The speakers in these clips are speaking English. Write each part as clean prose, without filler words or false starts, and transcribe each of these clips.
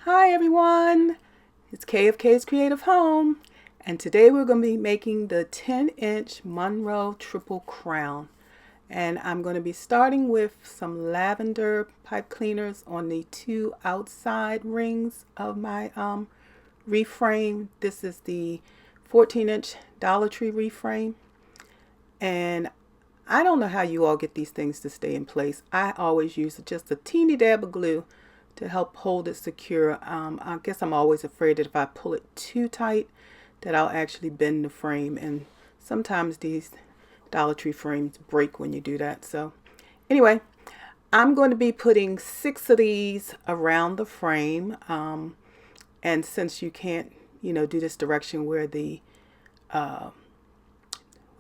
Hi everyone, it's KFK's Creative Home, and today we're going to be making the 10-inch Monroe Triple Crown. And I'm going to be starting with some lavender pipe cleaners on the two outside rings of my reframe. This is the 14-inch Dollar Tree reframe, and I don't know how you all get these things to stay in place. I always use just a teeny dab of glue to help hold it secure. I guess I'm always afraid that if I pull it too tight that I'll actually bend the frame, and sometimes these Dollar Tree frames break when you do that. So anyway, I'm going to be putting 6 of these around the frame, and since you can't do this direction where the what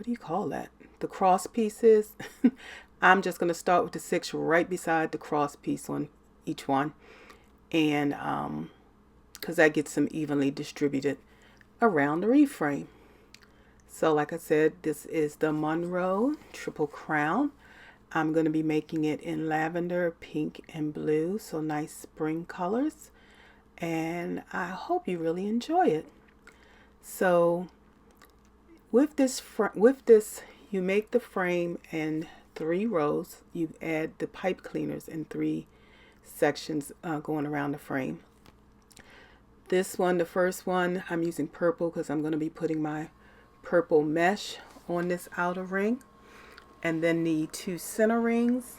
do you call that, the cross pieces, I'm just going to start with the 6 right beside the cross piece on each one, and because that gets them evenly distributed around the reframe. So like I said, this is the Monroe Triple Crown. I'm going to be making it in lavender, pink, and blue, so nice spring colors, and I hope you really enjoy it. So with this you make the frame in 3 rows. You add the pipe cleaners in 3 sections going around the frame. This one, the first one, I'm using purple because I'm going to be putting my purple mesh on this outer ring. And then the 2 center rings,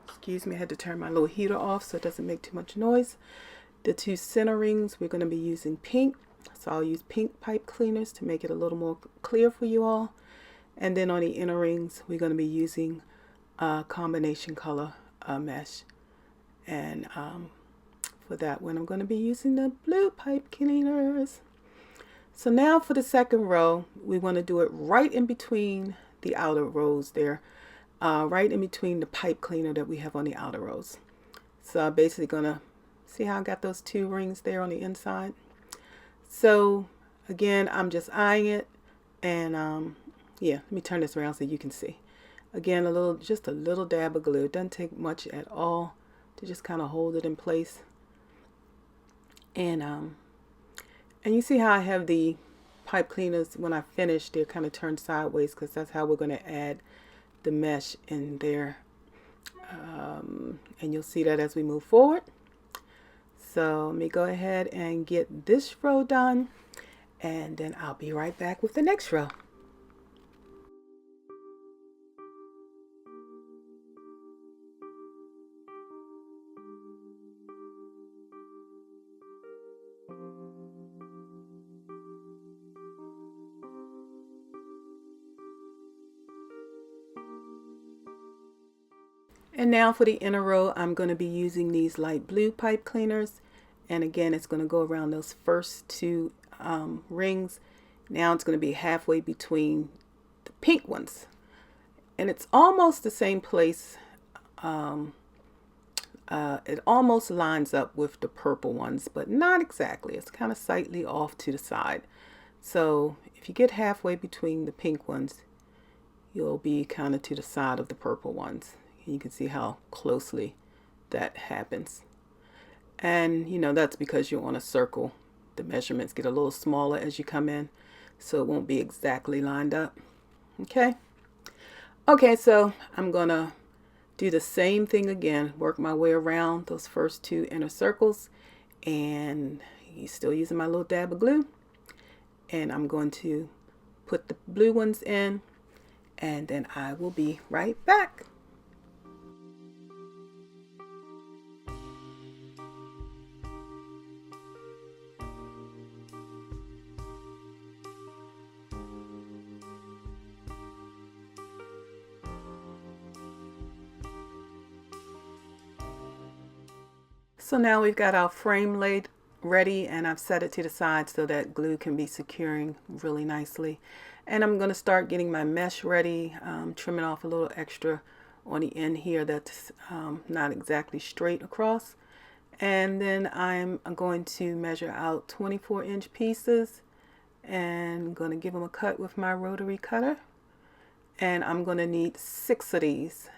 excuse me, I had to turn my little heater off so it doesn't make too much noise. The 2 center rings, we're going to be using pink, so I'll use pink pipe cleaners to make it a little more clear for you all. And then on the inner rings, we're going to be using combination color mesh. And for that one, I'm going to be using the blue pipe cleaners. So now for the second row, we want to do it right in between the outer rows there, right in between the pipe cleaner that we have on the outer rows. So I'm basically going to see how I got those 2 rings there on the inside. So again, I'm just eyeing it, and yeah, let me turn this around so you can see. Again, just a little dab of glue. It doesn't take much at all to just kind of hold it in place. And you see how I have the pipe cleaners, when I finish, they're kind of turned sideways because that's how we're going to add the mesh in there. And you'll see that as we move forward. So let me go ahead and get this row done, and then I'll be right back with the next row. And now for the inner row, I'm going to be using these light blue pipe cleaners. And again, it's going to go around those first 2 rings. Now it's going to be halfway between the pink ones. And it's almost the same place. It almost lines up with the purple ones, but not exactly. It's kind of slightly off to the side. So if you get halfway between the pink ones, you'll be kind of to the side of the purple ones. You can see how closely that happens. And that's because you're on a circle. The measurements get a little smaller as you come in, so it won't be exactly lined up. Okay, so I'm gonna do the same thing again, work my way around those first 2 inner circles, and still using my little dab of glue, and I'm going to put the blue ones in, and then I will be right back. So now we've got our frame laid ready, and I've set it to the side so that glue can be securing really nicely. And I'm going to start getting my mesh ready, trimming off a little extra on the end here that's not exactly straight across. And then I'm going to measure out 24-inch pieces and I'm going to give them a cut with my rotary cutter. And I'm going to need 6 of these,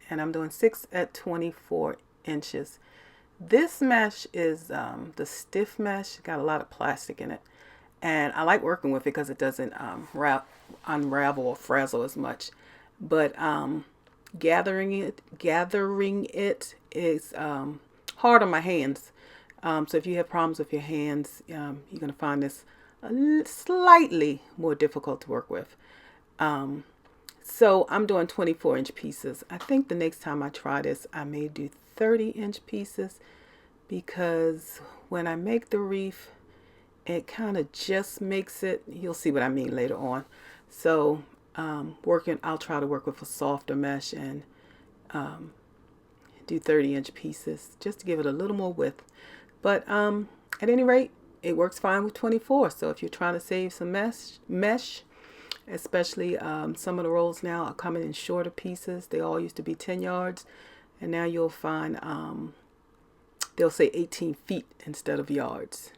and I'm doing 6 at 24 inches. This mesh is the stiff mesh. Got a lot of plastic in it. And I like working with it because it doesn't unravel or frazzle as much. But gathering it is hard on my hands. So if you have problems with your hands, you're going to find this slightly more difficult to work with. So I'm doing 24-inch pieces. I think the next time I try this, I may do 30-inch pieces, because when I make the wreath, it kind of just makes it, you'll see what I mean later on. So I'll try to work with a softer mesh and do 30-inch pieces just to give it a little more width. But at any rate, it works fine with 24. So if you're trying to save some mesh, especially some of the rolls now are coming in shorter pieces. They all used to be 10 yards, and now you'll find they'll say 18 feet instead of yards.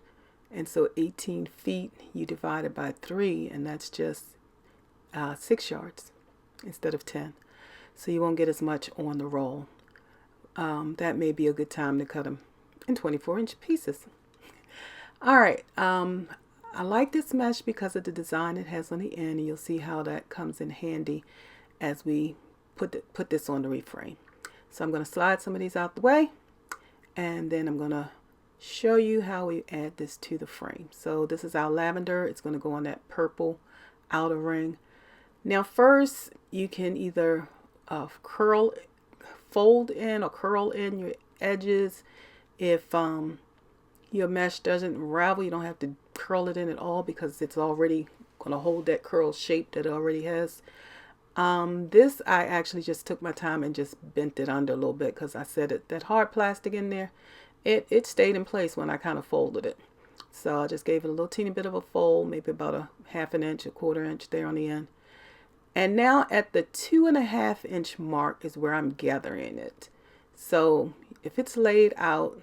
And so 18 feet, you divide it by 3, and that's just 6 yards instead of 10. So you won't get as much on the roll. That may be a good time to cut them in 24-inch pieces. All right. I like this mesh because of the design it has on the end, and you'll see how that comes in handy as we put this on the reframe. So I'm going to slide some of these out the way, and then I'm going to show you how we add this to the frame. So this is our lavender. It's going to go on that purple outer ring. Now first, you can either fold in or curl in your edges. If your mesh doesn't ravel, you don't have to curl it in at all because it's already going to hold that curl shape that it already has. This I actually just took my time and just bent it under a little bit because I said that hard plastic in there, it stayed in place when I kind of folded it. So I just gave it a little teeny bit of a fold, maybe about a 1/2 inch, 1/4 inch there on the end. And now at the 2.5 inch mark is where I'm gathering it. So if it's laid out,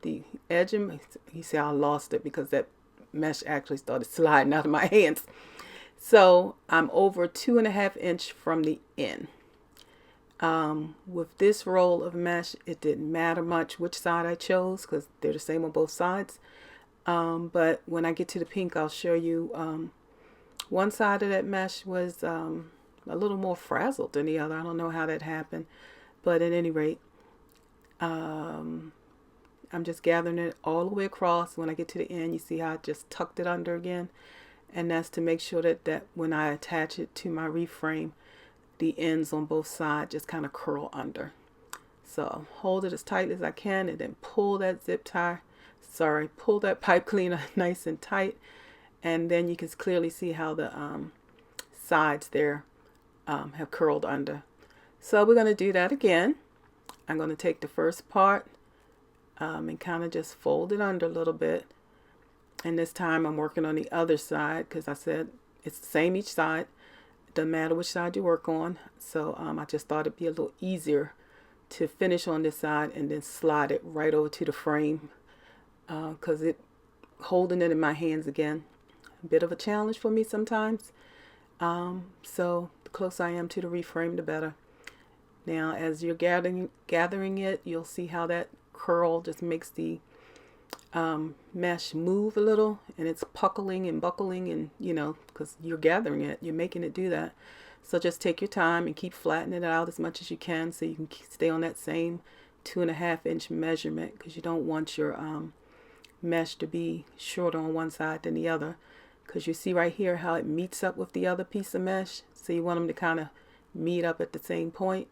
the edge, you see I lost it because that mesh actually started sliding out of my hands. So I'm over 2.5 inch from the end. With this roll of mesh, it didn't matter much which side I chose because they're the same on both sides. But when I get to the pink, I'll show you one side of that mesh was a little more frazzled than the other. I don't know how that happened, but at any rate, I'm just gathering it all the way across. When I get to the end, you see how I just tucked it under again, and that's to make sure that when I attach it to my reframe, the ends on both sides just kind of curl under. So hold it as tight as I can, and then pull that pull that pipe cleaner nice and tight, and then you can clearly see how the sides there have curled under. So we're going to do that again. I'm going to take the first part and kind of just fold it under a little bit. And this time I'm working on the other side because I said it's the same each side. It doesn't matter which side you work on. So I just thought it'd be a little easier to finish on this side and then slide it right over to the frame because holding it in my hands again, a bit of a challenge for me sometimes. So the closer I am to the reframe, the better. Now as you're gathering it, you'll see how that curl just makes the mesh move a little, and it's puckling and buckling, and because you're gathering it, you're making it do that. So just take your time and keep flattening it out as much as you can so you can stay on that same 2.5 inch measurement, because you don't want your mesh to be shorter on one side than the other, because you see right here how it meets up with the other piece of mesh. So you want them to kind of meet up at the same point,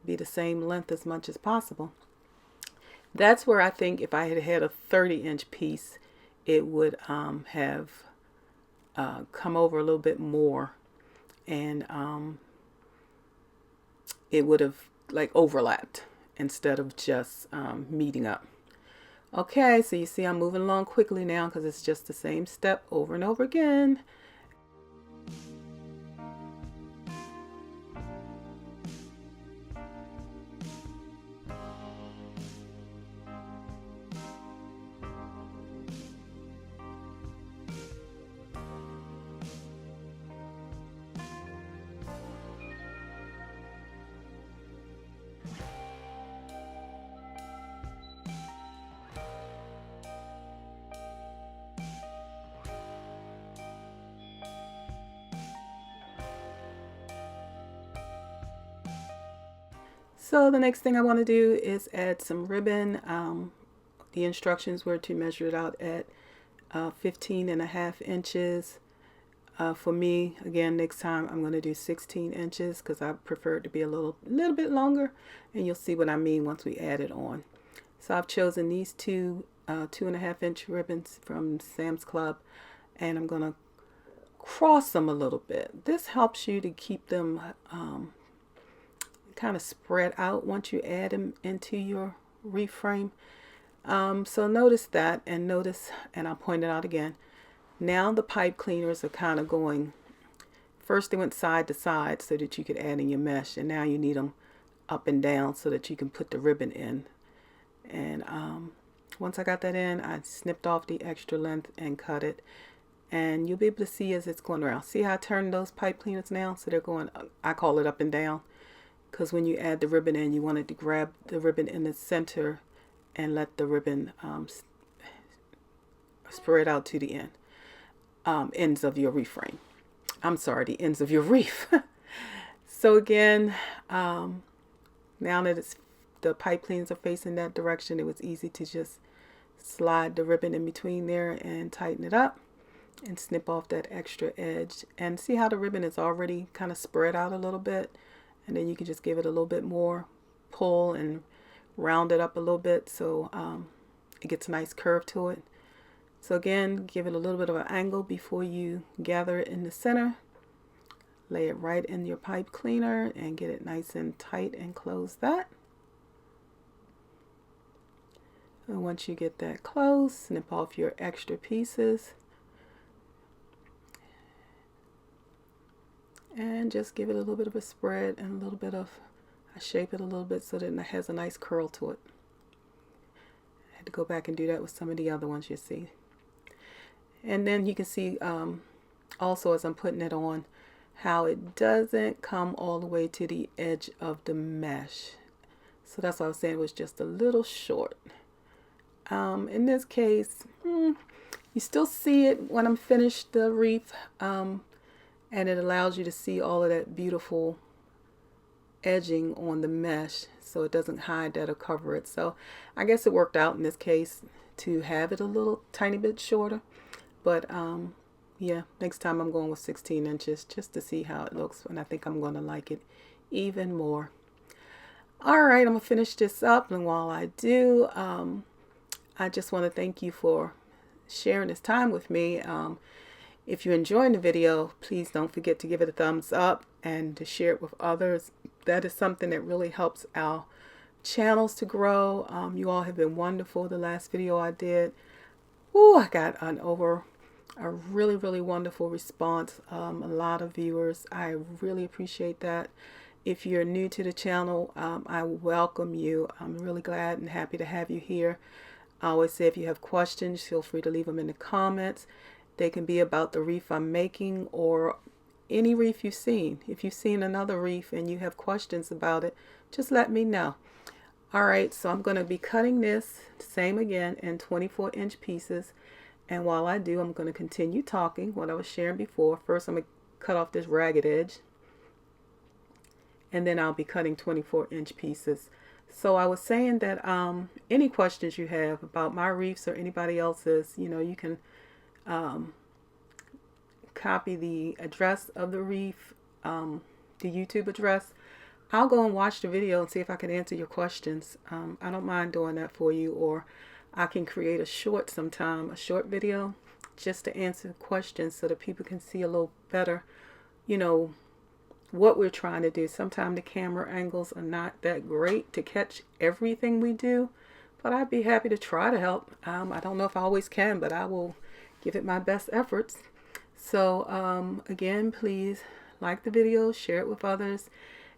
be the same length as much as possible. That's where I think if I had a 30-inch piece, it would have come over a little bit more, and it would have like overlapped instead of just meeting up. Okay, so you see I'm moving along quickly now because it's just the same step over and over again. So the next thing I want to do is add some ribbon. The instructions were to measure it out at 15.5 inches. For me, again, next time I'm going to do 16 inches because I prefer it to be a little bit longer, and you'll see what I mean once we add it on. So I've chosen these two 2.5 inch ribbons from Sam's Club, and I'm going to cross them a little bit. This helps you to keep them kind of spread out once you add them into your wreath frame. So notice that, and notice, and I'll point it out again, now the pipe cleaners are kind of going, first they went side to side so that you could add in your mesh, and now you need them up and down so that you can put the ribbon in. And once I got that in, I snipped off the extra length and cut it, and you'll be able to see as it's going around. See how I turned those pipe cleaners now? So they're going, I call it up and down, because when you add the ribbon in, you wanted to grab the ribbon in the center and let the ribbon spread out to the ends of your wreath frame. I'm sorry, the ends of your wreath. So again, now that the pipe cleaners are facing that direction, it was easy to just slide the ribbon in between there and tighten it up and snip off that extra edge. And see how the ribbon is already kind of spread out a little bit, and then you can just give it a little bit more pull and round it up a little bit so it gets a nice curve to it. So again, give it a little bit of an angle before you gather it in the center. Lay it right in your pipe cleaner and get it nice and tight and close that. And once you get that closed, snip off your extra pieces. And just give it a little bit of a spread and a little bit of, I shape it a little bit so that it has a nice curl to it. I had to go back and do that with some of the other ones you see. And then you can see also as I'm putting it on how it doesn't come all the way to the edge of the mesh. So that's why I was saying it was just a little short. In this case, you still see it when I'm finished the wreath, and it allows you to see all of that beautiful edging on the mesh, so it doesn't hide that or cover it. So I guess it worked out in this case to have it a little tiny bit shorter, but yeah, next time I'm going with 16 inches just to see how it looks, and I think I'm going to like it even more. All right, I'm gonna finish this up, and while I do, I just want to thank you for sharing this time with me. If you're enjoying the video, please don't forget to give it a thumbs up and to share it with others. That is something that really helps our channels to grow. You all have been wonderful. The last video I did, I got a really wonderful response. A lot of viewers. I really appreciate that. If you're new to the channel, I welcome you. I'm really glad and happy to have you here. I always say if you have questions, feel free to leave them in the comments. They can be about the wreath I'm making or any wreath you've seen. If you've seen another wreath and you have questions about it, just let me know. All right, so I'm going to be cutting this, same again, in 24-inch pieces. And while I do, I'm going to continue talking what I was sharing before. First, I'm going to cut off this ragged edge, and then I'll be cutting 24-inch pieces. So I was saying that any questions you have about my wreaths or anybody else's, you can copy the address of the wreath, the YouTube address. I'll go and watch the video and see if I can answer your questions. I don't mind doing that for you, or I can create a short video just to answer questions so that people can see a little better, what we're trying to do. Sometimes the camera angles are not that great to catch everything we do, but I'd be happy to try to help. I don't know if I always can, but I will give it my best efforts. So again, please like the video, share it with others,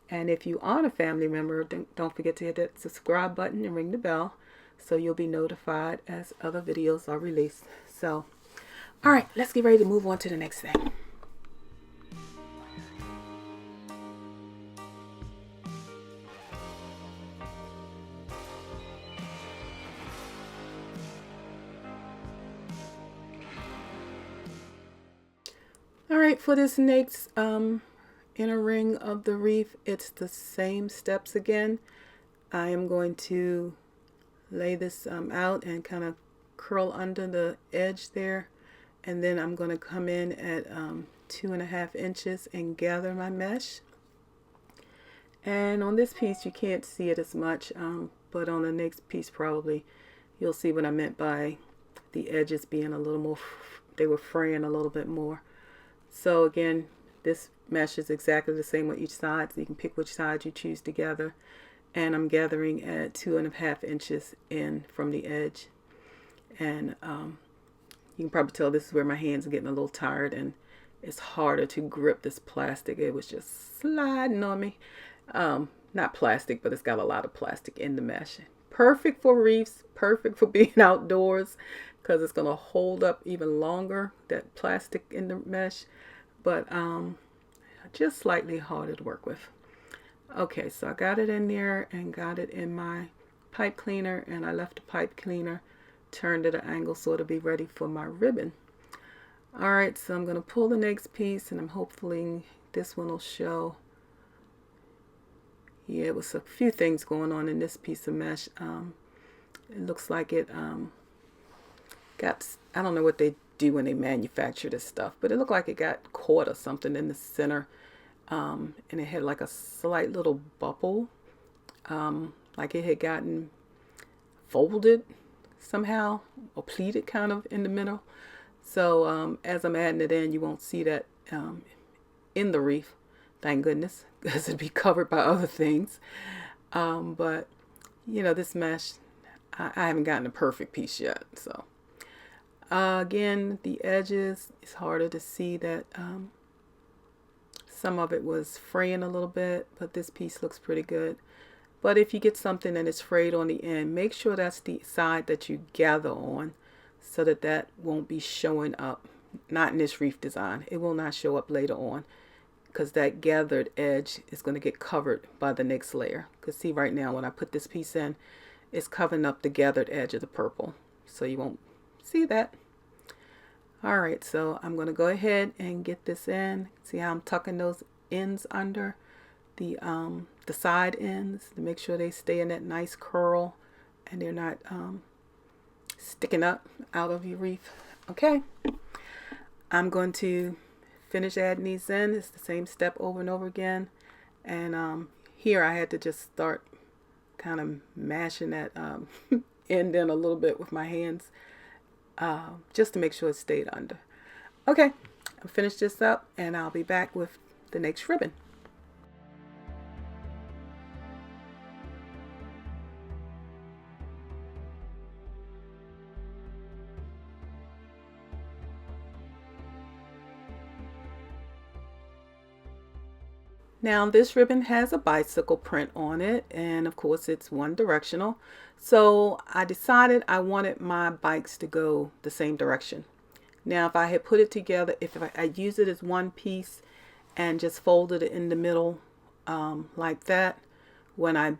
and if you aren't a family member, don't forget to hit that subscribe button and ring the bell so you'll be notified as other videos are released. So all right, let's get ready to move on to the next thing. All right, for this next inner ring of the wreath, it's the same steps again. I am going to lay this out and kind of curl under the edge there, and then I'm going to come in at 2.5 inches and gather my mesh. And on this piece you can't see it as much, but on the next piece probably you'll see what I meant by the edges being a little more, they were fraying a little bit more. So again, this mesh is exactly the same on each side, so you can pick which side you choose to gather. And I'm gathering at 2.5 inches in from the edge. And you can probably tell this is where my hands are getting a little tired and it's harder to grip this plastic. It was just sliding on me. Not plastic, but it's got a lot of plastic in the mesh. Perfect for wreaths, perfect for being outdoors, because it's going to hold up even longer, that plastic in the mesh, but just slightly harder to work with. Okay, so I got it in there and got it in my pipe cleaner, and I left the pipe cleaner turned at an angle so it'll be ready for my ribbon. Alright, so I'm going to pull the next piece, and I'm hoping this one will show. Yeah, it was a few things going on in this piece of mesh. It looks like it got, I don't know what they do when they manufacture this stuff, but it looked like it got caught or something in the center, and it had like a slight little bubble, like it had gotten folded somehow or pleated kind of in the middle. So as I'm adding it in, you won't see that in the wreath, thank goodness, because it'd be covered by other things. But you know, this mesh, I haven't gotten a perfect piece yet. So again, the edges, it's harder to see that some of it was fraying a little bit, but this piece looks pretty good. But if you get something and it's frayed on the end, make sure that's the side that you gather on, so that that won't be showing up. Not in this wreath design. It will not show up later on, because that gathered edge is going to get covered by the next layer. Because see, right now when I put this piece in, it's covering up the gathered edge of the purple, so you won't see that. Alright, so I'm going to go ahead and get this in. See how I'm tucking those ends under the side ends to make sure they stay in that nice curl and they're not sticking up out of your wreath. Okay, I'm going to finish adding these in. It's the same step over and over again, and here I had to just start kind of mashing that end in a little bit with my hands, just to make sure it stayed under. Okay, I'll finish this up and I'll be back with the next ribbon. Now this ribbon has a bicycle print on it, and of course it's one directional. So I decided I wanted my bikes to go the same direction. Now if I had put it together, if I use it as one piece and just folded it in the middle like that, when I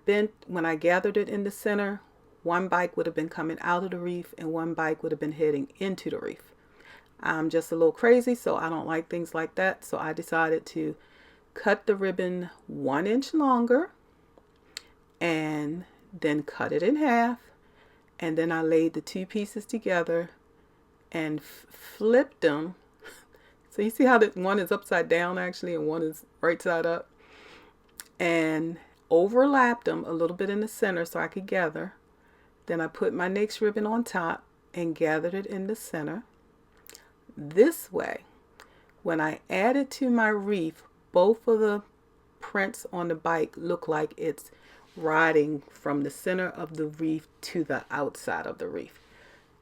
gathered it in the center, one bike would have been coming out of the wreath and one bike would have been heading into the wreath. I'm just a little crazy, so I don't like things like that. So I decided to cut the ribbon 1 inch longer and then cut it in half, and then I laid the two pieces together and flipped them. So you see how that one is upside down actually and one is right side up, and overlapped them a little bit in the center so I could gather. Then I put my next ribbon on top and gathered it in the center. This way, when I add it to my wreath, both of the prints on the bike look like it's riding from the center of the wreath to the outside of the wreath.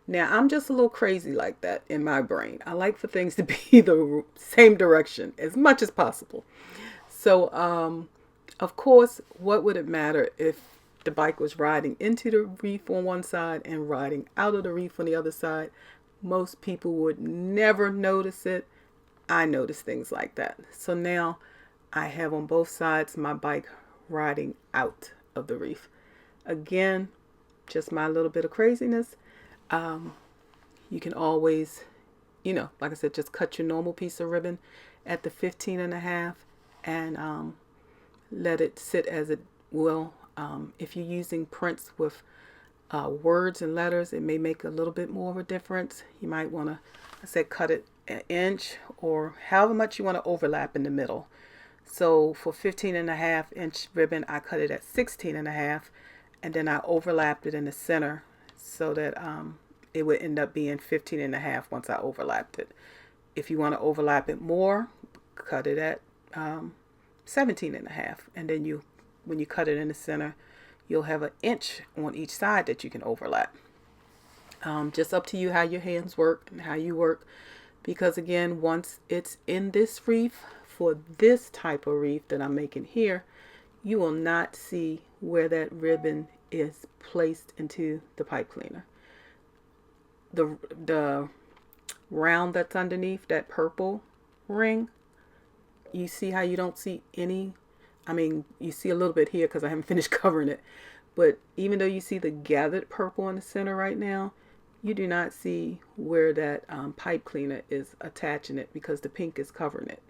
Now I'm just a little crazy like that in my brain. I like for things to be the same direction as much as possible. So of course, what would it matter if the bike was riding into the wreath on one side and riding out of the wreath on the other side? Most people would never notice it. I notice things like that. So now I have on both sides my bike riding out of the wreath. Again, just my little bit of craziness. You can always, you know, like I said, just cut your normal piece of ribbon at the 15.5 and let it sit as it will. If you're using prints with words and letters, it may make a little bit more of a difference. You might want to, I said, cut it an inch or however much you want to overlap in the middle. So for 15.5 inch ribbon, I cut it at 16.5, and then I overlapped it in the center so that it would end up being 15.5 once I overlapped it. If you want to overlap it more, cut it at 17.5, and then when you cut it in the center, you'll have an inch on each side that you can overlap. Just up to you how your hands work and how you work, because again, once it's in this wreath, for this type of wreath that I'm making here, you will not see where that ribbon is placed into the pipe cleaner. The round that's underneath, that purple ring, you see how you don't see any, I mean, you see a little bit here because I haven't finished covering it, but even though you see the gathered purple in the center right now, you do not see where that pipe cleaner is attaching it because the pink is covering it.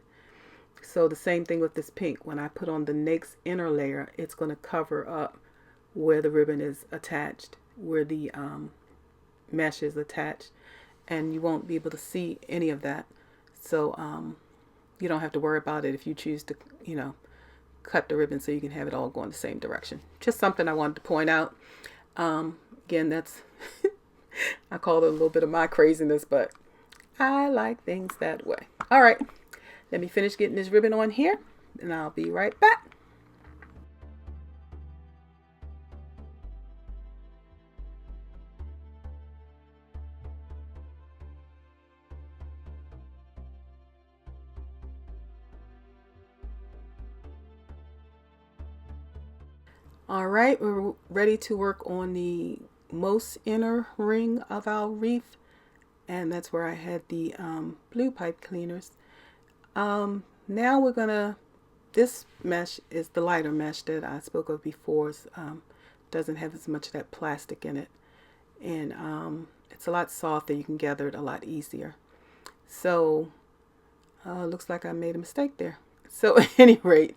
So the same thing with this pink. When I put on the next inner layer, it's going to cover up where the ribbon is attached, where the mesh is attached, and you won't be able to see any of that. So you don't have to worry about it if you choose to, cut the ribbon so you can have it all go in the same direction. Just something I wanted to point out. Again, that's I call it a little bit of my craziness, but I like things that way. All right, let me finish getting this ribbon on here, and I'll be right back. All right, we're ready to work on the most inner ring of our wreath, and that's where I had the blue pipe cleaners. Now we're gonna, this mesh is the lighter mesh that I spoke of before. Doesn't have as much of that plastic in it, and it's a lot softer. You can gather it a lot easier. So looks like I made a mistake there. So at any rate,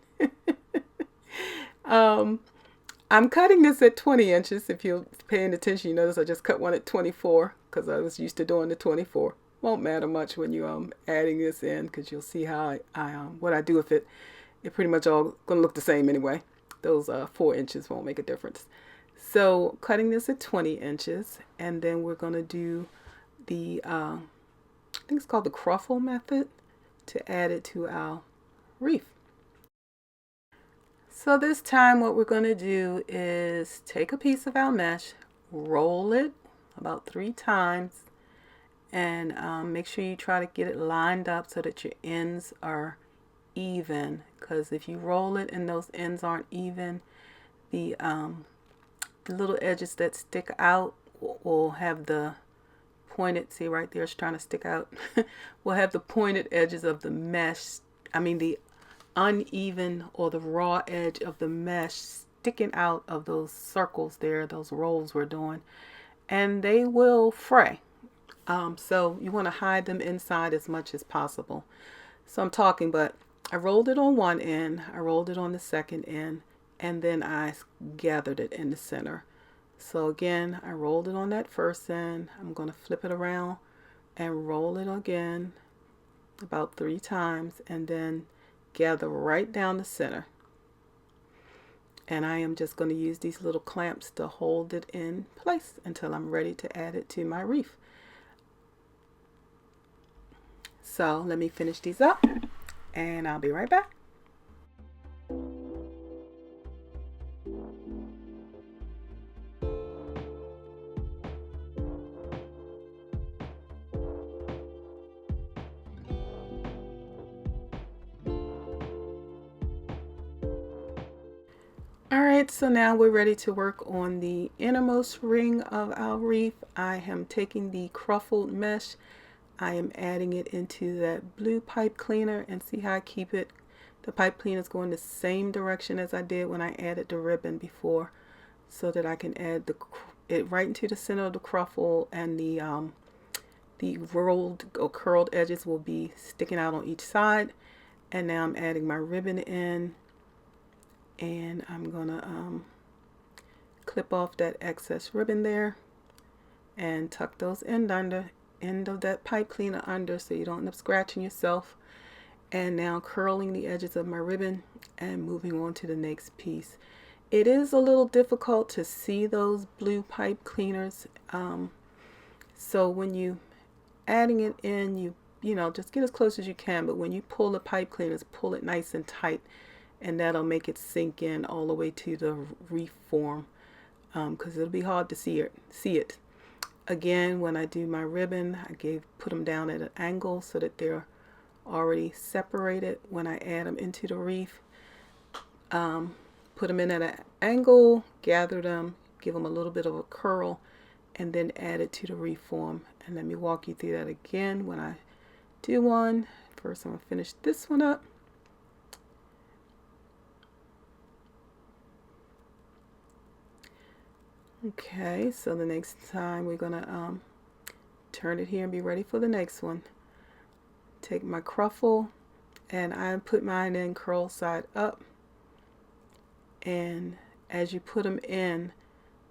I'm cutting this at 20 inches. If you're paying attention, you notice I just cut one at 24 because I was used to doing the 24. Won't matter much when you adding this in, because you'll see how I what I do with it. It pretty much all gonna look the same anyway. Those 4 inches won't make a difference. So cutting this at 20 inches, and then we're gonna do the I think it's called the cruffle method to add it to our wreath. So this time what we're going to do is take a piece of our mesh, roll it about 3 times, and make sure you try to get it lined up so that your ends are even, because if you roll it and those ends aren't even, the little edges that stick out will have the pointed, see right there, it's trying to stick out, will have the pointed edges of the mesh, the uneven or the raw edge of the mesh sticking out of those circles there, those rolls we're doing, and they will fray. So you want to hide them inside as much as possible. So I'm talking, but I rolled it on one end, I rolled it on the second end, and then I gathered it in the center. So again, I rolled it on that first end. I'm going to flip it around and roll it again about 3 times, and then gather right down the center. And I am just going to use these little clamps to hold it in place until I'm ready to add it to my wreath. So let me finish these up and I'll be right back. Alright, so now we're ready to work on the innermost ring of our wreath. I am taking the cruffled mesh, I am adding it into that blue pipe cleaner, and see how I keep it. The pipe cleaner is going the same direction as I did when I added the ribbon before, so that I can add it right into the center of the cruffle, and the rolled or curled edges will be sticking out on each side. And now I'm adding my ribbon in, and I'm gonna clip off that excess ribbon there and tuck those end of that pipe cleaner under so you don't end up scratching yourself. And now curling the edges of my ribbon and moving on to the next piece. It is a little difficult to see those blue pipe cleaners, so when you adding it in, you know, just get as close as you can, but when you pull the pipe cleaners, pull it nice and tight, and that'll make it sink in all the way to the wreath form, because it'll be hard to see it. Again, when I do my ribbon, I put them down at an angle so that they're already separated. When I add them into the wreath, put them in at an angle, gather them, give them a little bit of a curl, and then add it to the wreath form. And let me walk you through that again when I do one. First I'm going to finish this one up. Okay, so the next time we're going to turn it here and be ready for the next one. Take my cruffle and I put mine in curl side up, and as you put them in,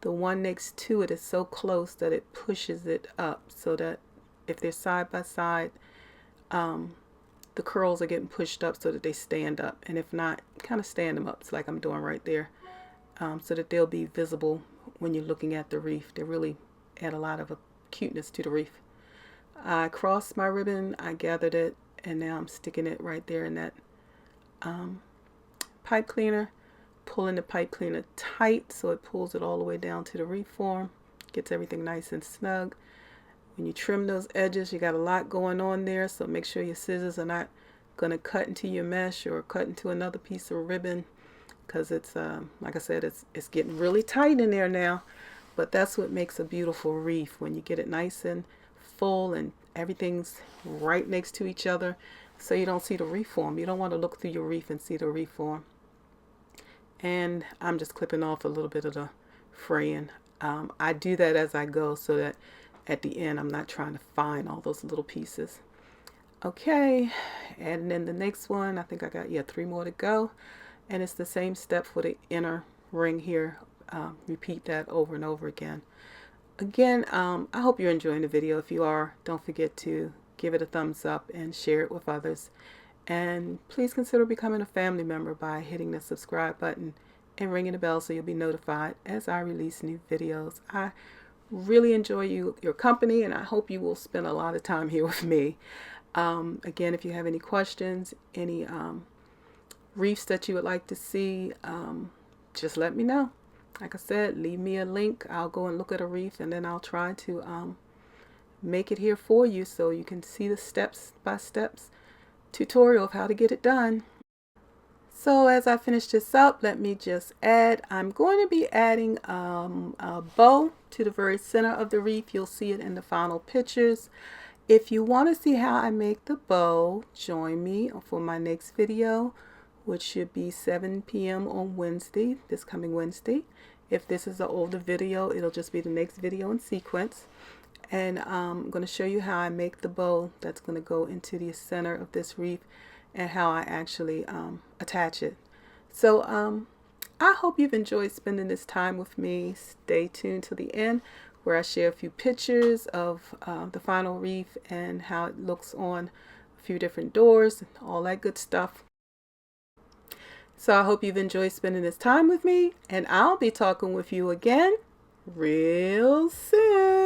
the one next to it is so close that it pushes it up, so that if they're side by side, the curls are getting pushed up so that they stand up, and if not, kind of stand them up. It's like I'm doing right there, so that they'll be visible when you're looking at the wreath. They really add a lot of cuteness to the wreath. I crossed my ribbon, I gathered it, and now I'm sticking it right there in that pipe cleaner, pulling the pipe cleaner tight so it pulls it all the way down to the wreath form, gets everything nice and snug. When you trim those edges, you got a lot going on there, so make sure your scissors are not going to cut into your mesh or cut into another piece of ribbon, because it's like I said, it's getting really tight in there now. But that's what makes a beautiful wreath, when you get it nice and full and everything's right next to each other, so you don't see the wreath form. You don't want to look through your wreath and see the wreath form. And I'm just clipping off a little bit of the fraying. I do that as I go so that at the end I'm not trying to find all those little pieces. Okay, and then the next one, I think I got 3 more to go, and it's the same step for the inner ring here. Repeat that over and over again. Again, I hope you're enjoying the video. If you are, don't forget to give it a thumbs up and share it with others. And please consider becoming a family member by hitting the subscribe button and ringing the bell so you'll be notified as I release new videos. I really enjoy your company, and I hope you will spend a lot of time here with me. Again, if you have any questions, any wreaths that you would like to see, just let me know. Like I said, leave me a link. I'll go and look at a wreath, and then I'll try to make it here for you so you can see the step-by-step tutorial of how to get it done. So as I finish this up, let me just add, I'm going to be adding a bow to the very center of the wreath. You'll see it in the final pictures. If you want to see how I make the bow, join me for my next video, which should be 7 p.m. on Wednesday, this coming Wednesday. If this is an older video, it'll just be the next video in sequence. And I'm going to show you how I make the bow that's going to go into the center of this wreath, and how I actually attach it. So I hope you've enjoyed spending this time with me. Stay tuned to the end, where I share a few pictures of the final wreath and how it looks on a few different doors and all that good stuff. So I hope you've enjoyed spending this time with me, and I'll be talking with you again real soon.